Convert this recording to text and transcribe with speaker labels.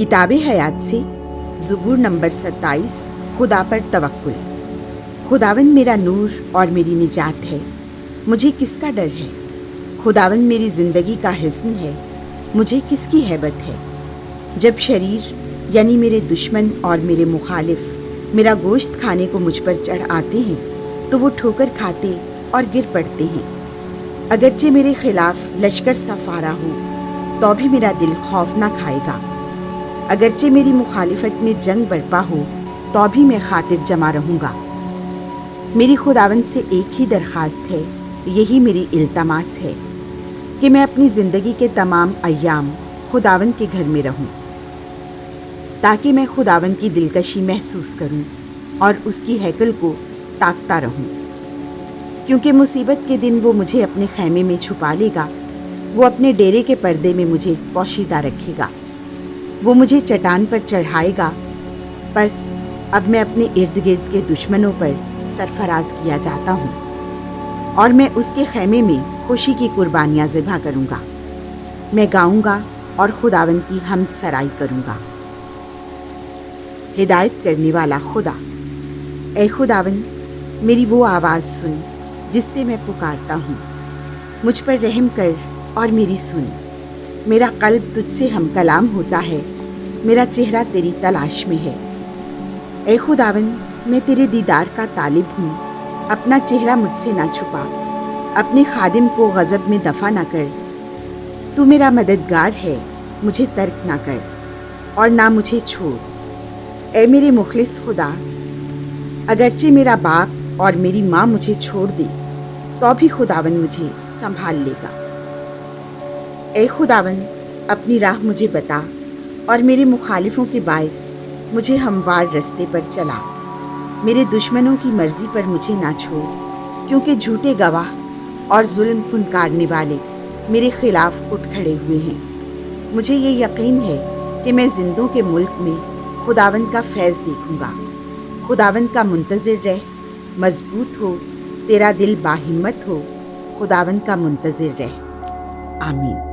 Speaker 1: किताब हयात से ज़बूर नंबर 27 खुदा पर तवक्कुल। खुदावंद मेरा नूर और मेरी निजात है, मुझे किसका डर है। खुदावंद मेरी ज़िंदगी का हिस्न है, मुझे किसकी हैबत है। जब शरीर यानी मेरे दुश्मन और मेरे मुखालिफ मेरा गोश्त खाने को मुझ पर चढ़ आते हैं तो वो ठोकर खाते और गिर पड़ते हैं। अगरचे मेरे खिलाफ लश्कर सफारा हो तो भी मेरा दिल खौफ ना खाएगा। अगरचे मेरी मुखालिफत में जंग बरपा हो तो भी मैं खातिर जमा रहूँगा। मेरी खुदावंद से एक ही दरख्वास्त है, यही मेरी इल्तमास है कि मैं अपनी ज़िंदगी के तमाम अय्याम खुदावंद के घर में रहूँ, ताकि मैं खुदावंद की दिलकशी महसूस करूँ और उसकी हैकल को ताकता रहूँ। क्योंकि मुसीबत के दिन वो मुझे अपने खैमे में छुपा लेगा, वो अपने डेरे के पर्दे में मुझे पोशीदा रखेगा, वो मुझे चट्टान पर चढ़ाएगा। बस अब मैं अपने इर्द गिर्द के दुश्मनों पर सरफराज किया जाता हूँ और मैं उसके खैमे में खुशी की कुर्बानियाँ ज़िबा करूँगा। मैं गाऊँगा और खुदावंद की हम्द सराई करूँगा। हिदायत करने वाला खुदा। ऐ खुदावंद, मेरी वो आवाज़ सुन जिससे मैं पुकारता हूँ। मुझ पर रहम कर और मेरी सुन। मेरा कल्ब तुझसे हम कलाम होता है, मेरा चेहरा तेरी तलाश में है। ऐ खुदावंद, मैं तेरे दीदार का तालिब हूँ, अपना चेहरा मुझसे ना छुपा, अपने खादिम को गज़ब में दफ़ा ना कर। तू मेरा मददगार है, मुझे तर्क ना कर और ना मुझे छोड़। ऐ मेरे मुखलिस खुदा, अगरचे मेरा बाप और मेरी माँ मुझे छोड़ दे तो भी खुदावंद मुझे संभाल लेगा। ऐ खुदावंद, अपनी राह मुझे बता और मेरे मुखालिफों के बायस मुझे हमवार रास्ते पर चला। मेरे दुश्मनों की मर्ज़ी पर मुझे ना छोड़, क्योंकि झूठे गवाह और जुल्म फुनकारने वाले मेरे खिलाफ उठ खड़े हुए हैं। मुझे ये यकीन है कि मैं जिंदों के मुल्क में खुदावंद का फैज़ देखूंगा। खुदावंद का मुंतज़िर रह, मजबूत हो, तेरा दिल बाहिम्मत हो, खुदावंद का मुंतज़िर रह। आमीन।